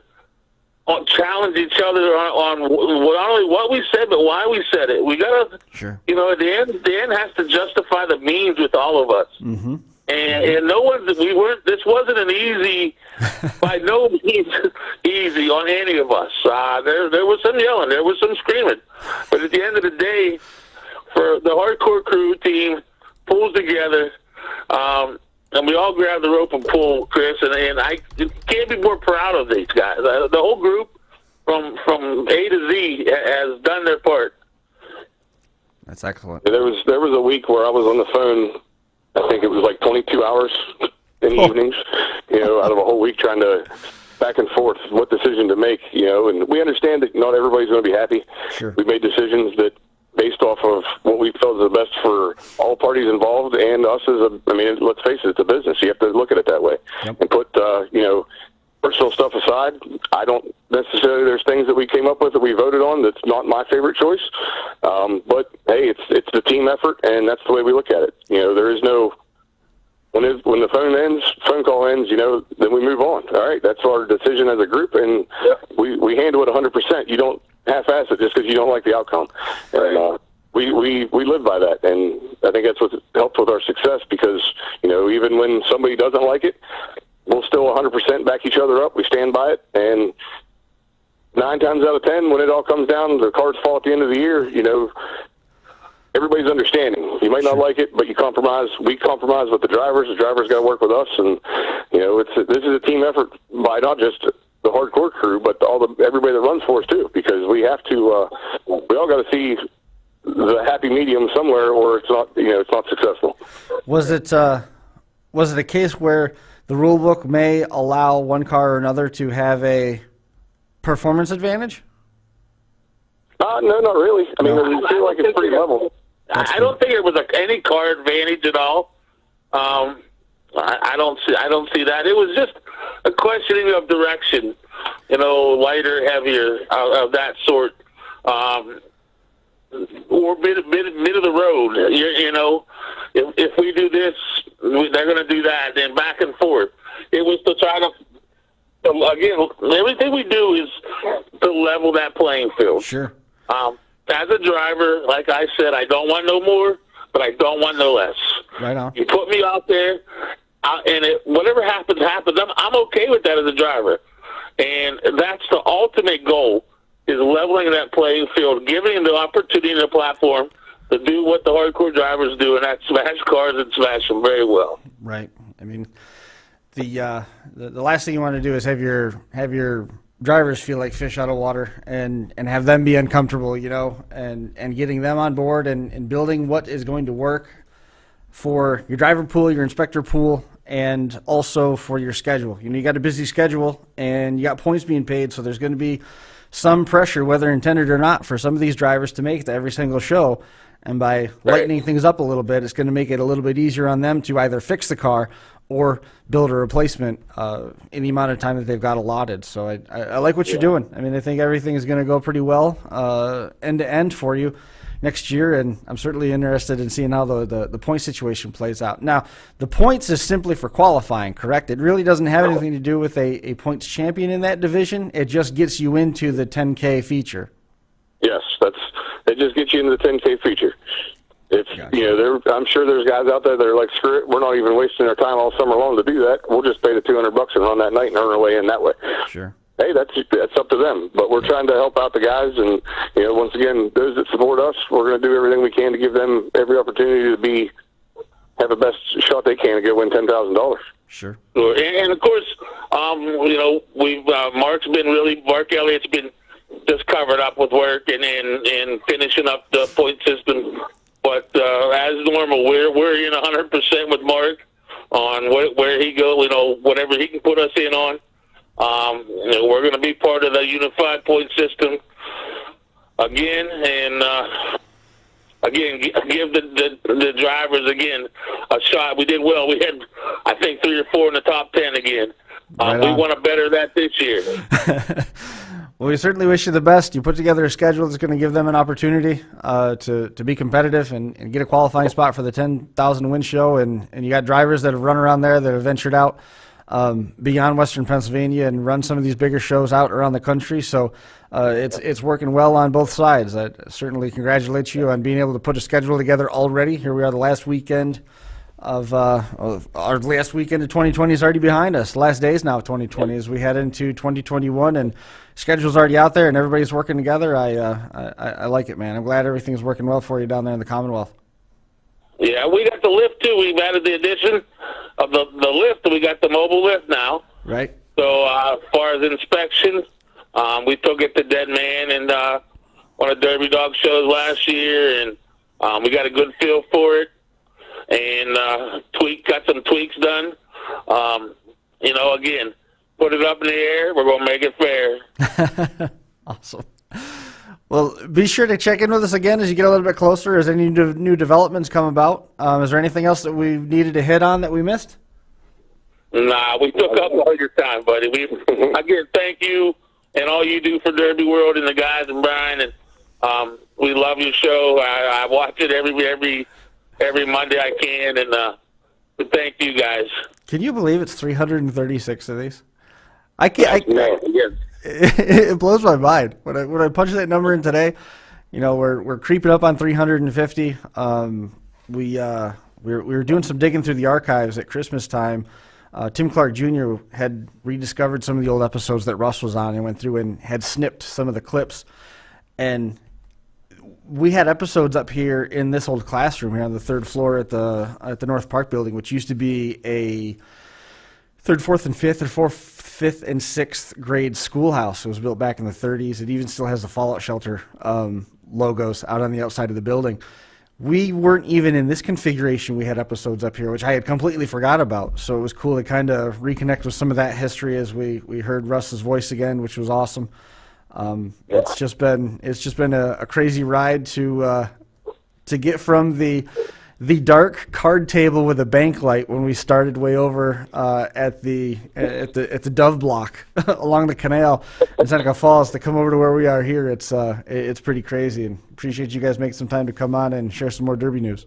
Speaker 3: on, challenge each other on not only what we said, but why we said it. We got to,
Speaker 2: sure.
Speaker 3: At the end has to justify the means with all of us.
Speaker 2: Mm-hmm.
Speaker 3: And this wasn't an easy, by no means easy on any of us. There was some yelling, there was some screaming. But at the end of the day, for the hardcore crew team pulls together, and we all grab the rope and pull, Chris, and I can't be more proud of these guys. The whole group from A to Z has done their part.
Speaker 2: That's excellent.
Speaker 4: There was a week where I was on the phone, I think it was like 22 hours, in the evenings, out of a whole week trying to back and forth what decision to make, and we understand that not everybody's going to be happy.
Speaker 2: Sure.
Speaker 4: We made decisions that based off of what we felt is the best for all parties involved and us let's face it, it's a business. You have to look at it that way.
Speaker 2: Yep.
Speaker 4: And put, personal stuff aside. I don't necessarily, there's things that we came up with that we voted on that's not my favorite choice. But hey, it's the team effort, and that's the way we look at it. There is no, when the phone call ends, then we move on. All right, that's our decision as a group, and we handle it 100%. You don't half-ass it just because you don't like the outcome. And we live by that, and I think that's what helps with our success because, even when somebody doesn't like it, we'll still 100% back each other up. We stand by it, and 9 times out of 10, when it all comes down, the cards fall at the end of the year, everybody's understanding. You might not like it, but you compromise. We compromise with the drivers. The drivers got to work with us, and this is a team effort by not just the hardcore crew, but everybody that runs for us too, because we have to. We all got to see the happy medium somewhere, or it's not. It's not successful.
Speaker 2: Was it a case where the rule book may allow one car or another to have a performance advantage?
Speaker 4: No, not really. I feel like it's pretty level.
Speaker 3: I don't think it was any car advantage at all. I don't see that. It was just a questioning of direction. Lighter, heavier, of that sort, or bit of the road. If we do this, they're going to do that, and back and forth. It was to try to. Again, everything we do is to level that playing field.
Speaker 2: Sure.
Speaker 3: As a driver, like I said, I don't want no more, but I don't want no less.
Speaker 2: Right on.
Speaker 3: You put me out there, and whatever happens, happens. I'm okay with that as a driver. And that's the ultimate goal, is leveling that playing field, giving them the opportunity and the platform to do what the hardcore drivers do, and that's smash cars and smash them very well.
Speaker 2: Right. The last thing you want to do is have your drivers feel like fish out of water and have them be uncomfortable, and getting them on board and building what is going to work for your driver pool, your inspector pool, and also for your schedule. You got a busy schedule and you got points being paid, so there's going to be some pressure, whether intended or not, for some of these drivers to make it to every single show. And by lightening things up a little bit, it's going to make it a little bit easier on them to either fix the car or build a replacement any amount of time that they've got allotted. So I like what you're doing. I think everything is going to go pretty well end to end for you next year, and I'm certainly interested in seeing how the point situation plays out. Now, the points is simply for qualifying, correct? It really doesn't have anything to do with a points champion in that division. It just gets you into the 10K feature.
Speaker 4: Yes, it just gets you into the 10K feature. If I'm sure there's guys out there that are like, screw it, we're not even wasting our time all summer long to do that. We'll just pay the $200 and run that night and earn our way in that way.
Speaker 2: Sure.
Speaker 4: Hey, that's up to them. But we're trying to help out the guys, and once again, those that support us, we're going to do everything we can to give them every opportunity to have the best shot they can to go win $10,000.
Speaker 2: Sure.
Speaker 3: And of course, we've Mark Elliott's been just covered up with work and finishing up the point system. But as normal, we're in 100% with Mark on where he goes. Whatever he can put us in on. We're going to be part of the unified point system again, and give the drivers again a shot. We did well. We had, I think, 3 or 4 in the top 10 again. We want to better that this year.
Speaker 2: Well, we certainly wish you the best. You put together a schedule that's going to give them an opportunity to be competitive and get a qualifying spot for the 10,000 win show. And you got drivers that have run around there that have ventured out beyond Western Pennsylvania and run some of these bigger shows out around the country. So it's working well on both sides. I certainly congratulate you on being able to put a schedule together already. Here we are, the last weekend of our last weekend of 2020 is already behind us. Last days now of 2020 as we head into 2021, and schedule's already out there and everybody's working together. I like it, man. I'm glad everything's working well for you down there in the Commonwealth.
Speaker 3: Yeah, we got the lift too. We've added the addition of the lift. We got the mobile lift now.
Speaker 2: Right.
Speaker 3: So as far as inspection, we took it to Dead Man and one of the Derby Dog shows last year, and we got a good feel for it. And got some tweaks done. Again, put it up in the air. We're going to make it fair.
Speaker 2: Awesome. Well, be sure to check in with us again as you get a little bit closer, as any new developments come about. Is there anything else that we needed to hit on that we missed?
Speaker 3: Nah, we took up all your time, buddy. Again, thank you and all you do for Derby World and the guys and Brian. And we love your show. I watch it every Monday I can, and thank you guys. Can
Speaker 2: you believe it's 336 of these? I can't.
Speaker 3: Yes.
Speaker 2: It blows my mind when I punch that number in today. We're creeping up on 350. We were doing some digging through the archives at Christmas time. Tim Clark Jr. had rediscovered some of the old episodes that Russ was on and went through and had snipped some of the clips. And we had episodes up here in this old classroom here on the third floor at the North Park building, which used to be a third, fourth, and fifth, or fourth, fifth, and sixth grade schoolhouse. It was built back in the 30s. It even still has the Fallout Shelter logos out on the outside of the building. We weren't even in this configuration. We had episodes up here, which I had completely forgot about. So it was cool to kind of reconnect with some of that history as we heard Russ's voice again, which was awesome. It's just been a crazy ride to get from the dark card table with a bank light when we started way over at the Dove Block along the canal in Seneca Falls to come over to where we are here. It's pretty crazy, and appreciate you guys making some time to come on and share some more Derby news.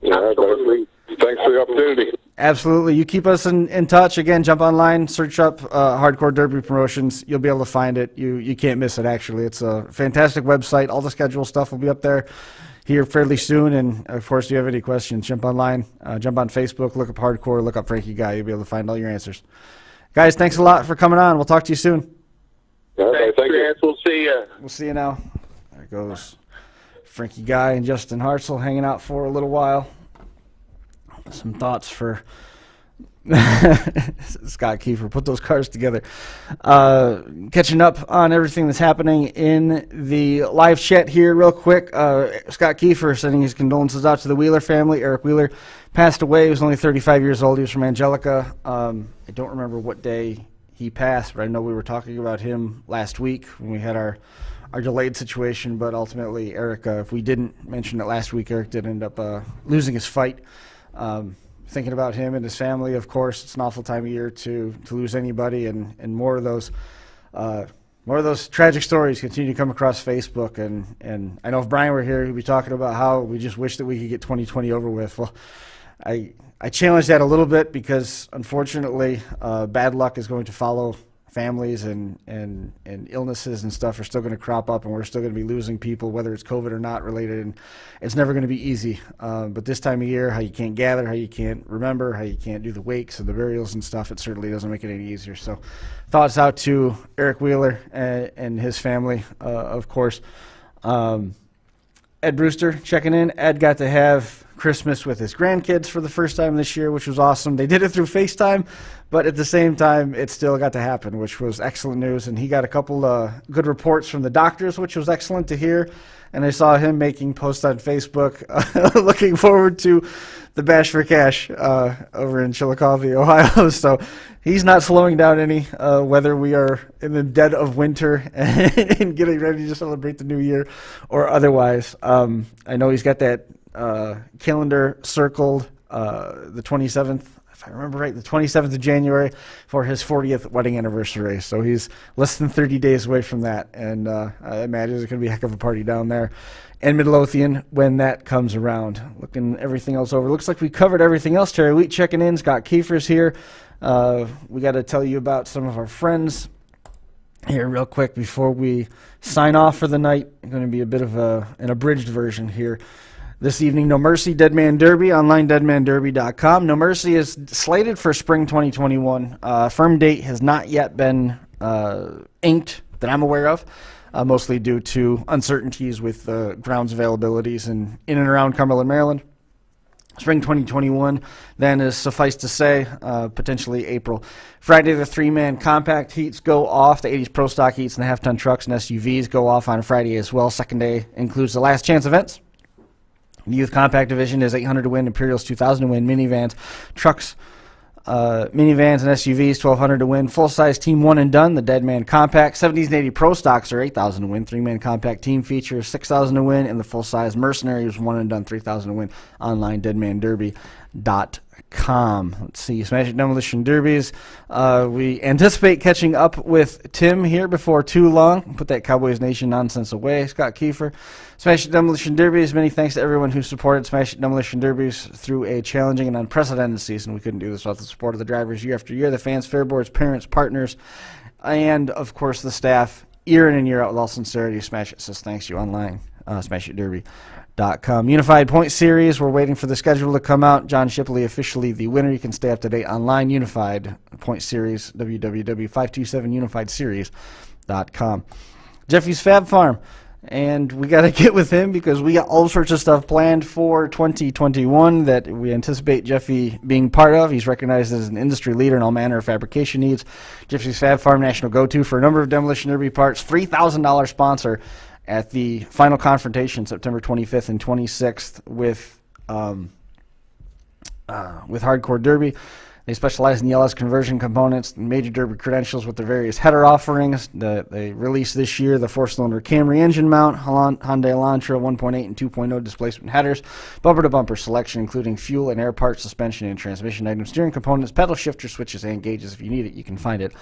Speaker 4: Yeah, thanks for the opportunity.
Speaker 2: Absolutely. You keep us in touch. Again, jump online, search up Hardcore Derby Promotions. You'll be able to find it. You can't miss it, actually. It's a fantastic website. All the schedule stuff will be up there here fairly soon. And, of course, if you have any questions, jump online, jump on Facebook, look up Hardcore, look up Frankie Guy. You'll be able to find all your answers. Guys, thanks a lot for coming on. We'll talk to you soon.
Speaker 4: Okay, thank you.
Speaker 3: We'll see you.
Speaker 2: We'll see you now. There goes Frankie Guy and Justin Hartzell hanging out for a little while. Some thoughts for Scott Kiefer. Put those cars together. Catching up on everything that's happening in the live chat here real quick. Scott Kiefer sending his condolences out to the Wheeler family. Eric Wheeler passed away. He was only 35 years old. He was from Angelica. I don't remember what day he passed, but I know we were talking about him last week when we had our delayed situation. But ultimately, Eric, if we didn't mention it last week, Eric did end up losing his fight. Thinking about him and his family, of course. It's an awful time of year to lose anybody, and more of those tragic stories continue to come across Facebook. And I know if Brian were here, he'd be talking about how we just wish that we could get 2020 over with. Well, I challenge that a little bit because, unfortunately, bad luck is going to follow families, and illnesses and stuff are still going to crop up, and we're still going to be losing people, whether it's COVID or not related, and it's never going to be easy. But this time of year, how you can't gather, how you can't remember, how you can't do the wakes and the burials and stuff, it certainly doesn't make it any easier. So thoughts out to Eric Wheeler and his family, of course. Ed Brewster checking in. Ed got to have Christmas with his grandkids for the first time this year, which was awesome. They did it through FaceTime, but at the same time, it still got to happen, which was excellent news. And he got a couple good reports from the doctors, which was excellent to hear. And I saw him making posts on Facebook, looking forward to the Bash for Cash over in Chillicothe, Ohio. So he's not slowing down any, whether we are in the dead of winter and getting ready to celebrate the new year or otherwise. I know he's got that calendar circled, the 27th, if I remember right, the 27th of January for his 40th wedding anniversary. So he's less than 30 days away from that, and I imagine it's going to be a heck of a party down there in Midlothian when that comes around. Looking everything else over. Looks like we covered everything else. Terry Wheat checking in. Scott Kiefer's here. We got to tell you about some of our friends here real quick before we sign off for the night. Going to be a bit of an abridged version here. This evening, No Mercy Dead Man Derby, online deadmanderby.com. No Mercy is slated for spring 2021. Firm date has not yet been inked that I'm aware of, mostly due to uncertainties with grounds availabilities in and around Cumberland, Maryland. Spring 2021, then, is suffice to say, potentially April. Friday, the three-man compact heats go off. The 80s Pro Stock heats and the half-ton trucks and SUVs go off on Friday as well. Second day includes the last chance events. The Youth Compact Division is 800 to win, Imperials 2,000 to win, minivans, trucks Minivans and SUVs, $1,200 to win. Full-size team one and done, the Deadman Compact. 70s and 80 Pro Stocks are $8,000 to win. Three-man compact team features, $6,000 to win. And the full-size Mercenaries, one and done, $3,000 to win. Online, deadmanderby.com. Let's see, Smash It Demolition Derbies. We anticipate catching up with Tim here before too long. Put that Cowboys Nation nonsense away, Scott Kiefer. Smash It Demolition Derbies. Many thanks to everyone who supported Smash It Demolition Derbies through a challenging and unprecedented season. We couldn't do this without the support of the drivers year after year, the fans, fair boards, parents, partners, and, of course, the staff. Year in and year out with all sincerity. Smash It says thanks you online. SmashItDerby.com. Unified Point Series. We're waiting for the schedule to come out. John Shipley officially the winner. You can stay up to date online. Unified Point Series. www.527unifiedseries.com. Jeffy's Fab Farm. And we got to get with him because we got all sorts of stuff planned for 2021 that we anticipate Jeffy being part of. He's recognized as an industry leader in all manner of fabrication needs. Jeffy's Fab Farm, national go-to for a number of Demolition Derby parts. $3,000 sponsor at the final confrontation, September 25th and 26th with Hardcore Derby. They specialize in the LS conversion components and major Derby credentials with their various header offerings. They released this year the 4-cylinder Camry engine mount, Hyundai Elantra 1.8 and 2.0 displacement headers, bumper-to-bumper selection including fuel and air parts, suspension and transmission items, steering components, pedal shifter switches, and gauges. If you need it, you can find it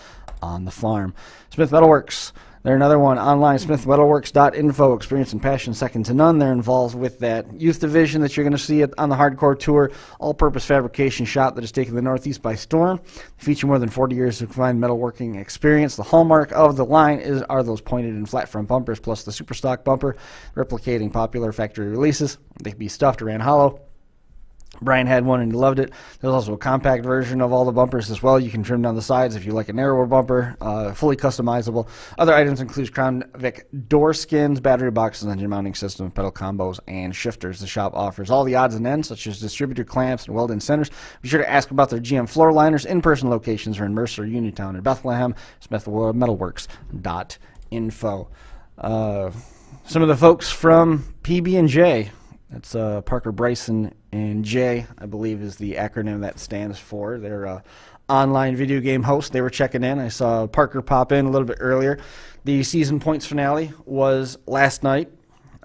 Speaker 2: on the farm. Smith Metalworks. They're another one online, smithmetalworks.info. Experience and passion second to none. They're involved with that youth division that you're going to see on the Hardcore Tour, all-purpose fabrication shop that has taken the Northeast by storm. They feature more than 40 years of combined metalworking experience. The hallmark of the line are those pointed and flat front bumpers, plus the super stock bumper, replicating popular factory releases. They can be stuffed or ran hollow. Brian had one and he loved it. There's also a compact version of all the bumpers as well. You can trim down the sides if you like a narrower bumper, fully customizable. Other items include Crown Vic door skins, battery boxes, engine mounting systems, pedal combos, and shifters. The shop offers all the odds and ends, such as distributor clamps and weld-in centers. Be sure to ask about their GM floor liners. In-person locations are in Mercer, Uniontown, and Bethlehem. SmithMetalworks.info. Some of the folks from PB&J. That's Parker, Bryson, and Jay, I believe is the acronym that stands for. They're online video game host. They were checking in. I saw Parker pop in a little bit earlier. The season points finale was last night.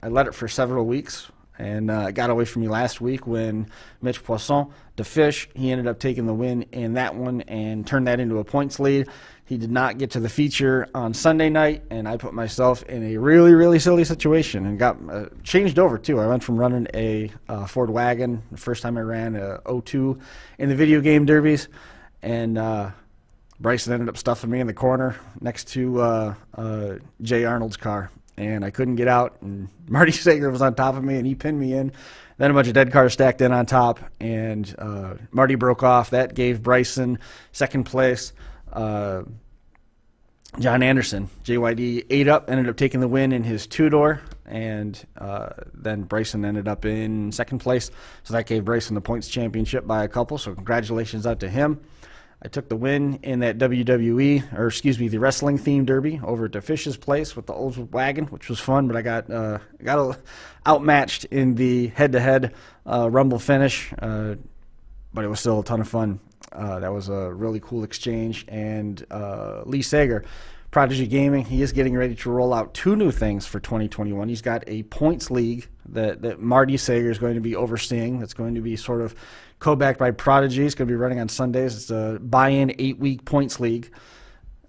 Speaker 2: I led it for several weeks, and it got away from me last week when Mitch Poisson, the Fish, he ended up taking the win in that one and turned that into a points lead. He did not get to the feature on Sunday night, and I put myself in a really, really silly situation and got changed over, too. I went from running a Ford wagon, the first time I ran a 02 in the video game derbies, and Bryson ended up stuffing me in the corner next to Jay Arnold's car, and I couldn't get out, and Marty Sager was on top of me, and he pinned me in. Then a bunch of dead cars stacked in on top, and Marty broke off. That gave Bryson second place. John Anderson, JYD, ended up taking the win in his two-door, and then Bryson ended up in second place. So that gave Bryson the points championship by a couple, so congratulations out to him. I took the win in that the wrestling-themed derby over at the Fish's place with the old wagon, which was fun, but I got outmatched in the head-to-head Rumble finish, but it was still a ton of fun. That was a really cool exchange. And Lee Sager, Prodigy Gaming, he is getting ready to roll out two new things for 2021. He's got a points league that Marty Sager is going to be overseeing. That's going to be sort of co-backed by Prodigy. It's going to be running on Sundays. It's a buy-in 8-week points league.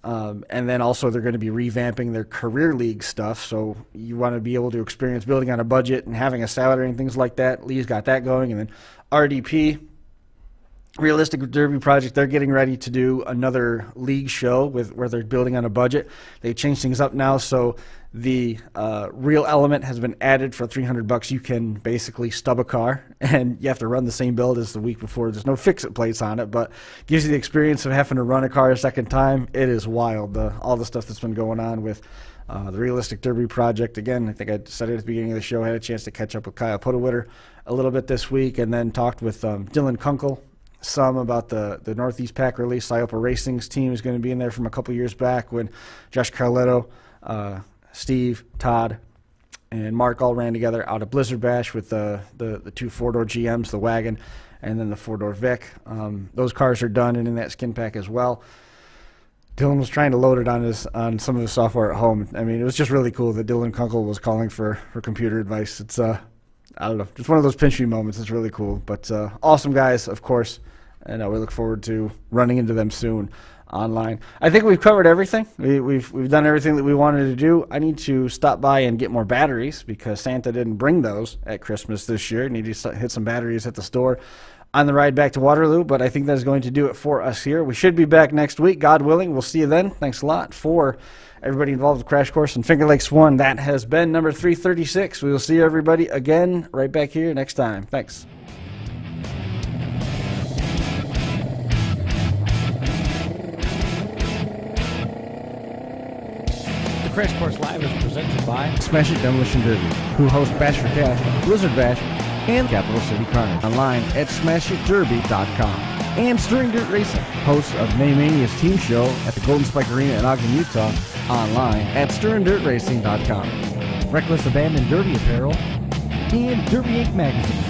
Speaker 2: And then also they're going to be revamping their career league stuff. So you want to be able to experience building on a budget and having a salary and things like that. Lee's got that going. And then RDP, Realistic Derby Project, they're getting ready to do another league show where they're building on a budget. They changed things up now, so the real element has been added for $300. You can basically stub a car, and you have to run the same build as the week before. There's no fix-it plates on it, but gives you the experience of having to run a car a second time. It is wild, all the stuff that's been going on with the Realistic Derby Project. Again, I think I said it at the beginning of the show. I had a chance to catch up with Kyle Puttawitter a little bit this week, and then talked with Dylan Kunkel some about the Northeast Pack release. Iopa Racing's team is going to be in there from a couple years back when Josh Carletto, Steve, Todd, and Mark all ran together out of Blizzard Bash with the two four-door GMs, the wagon, and then the four-door Vic. Those cars are done and in that skin pack as well. Dylan was trying to load it on some of his software at home. I mean, it was just really cool that Dylan Kunkel was calling for computer advice. It's I don't know, just one of those pinch me moments. It's really cool. But awesome guys, of course, and we look forward to running into them soon online. I think we've covered everything. We've done everything that we wanted to do. I need to stop by and get more batteries because Santa didn't bring those at Christmas this year. Need to hit some batteries at the store on the ride back to Waterloo, but I think that's going to do it for us here. We should be back next week, God willing. We'll see you then. Thanks a lot for everybody involved with Crash Course and Finger Lakes 1. That has been number 336. We will see everybody again right back here next time. Thanks.
Speaker 1: The Crash Course Live is presented by Smash It Demolition Derby, who host Bash for Cash, Blizzard Bash, and Capital City Carnage. Online at smashitderby.com. And Stirring Dirt Racing, hosts of Maymania's team show at the Golden Spike Arena in Ogden, Utah. Online at stirringdirtracing.com. Reckless Abandon Derby Apparel, and Derby Inc. Magazine.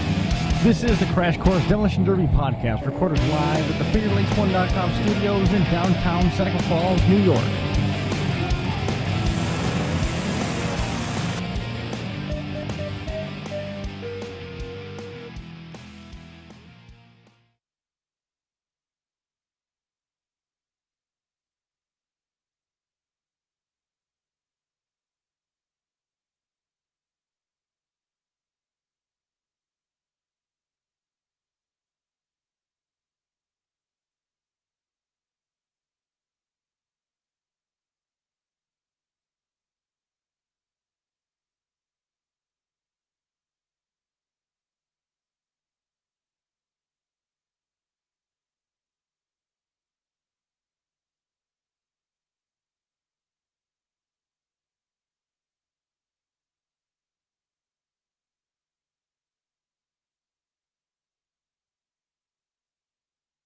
Speaker 1: This is the Crash Course Demolition Derby podcast, recorded live at the FingerLakes1.com studios in downtown Seneca Falls, New York.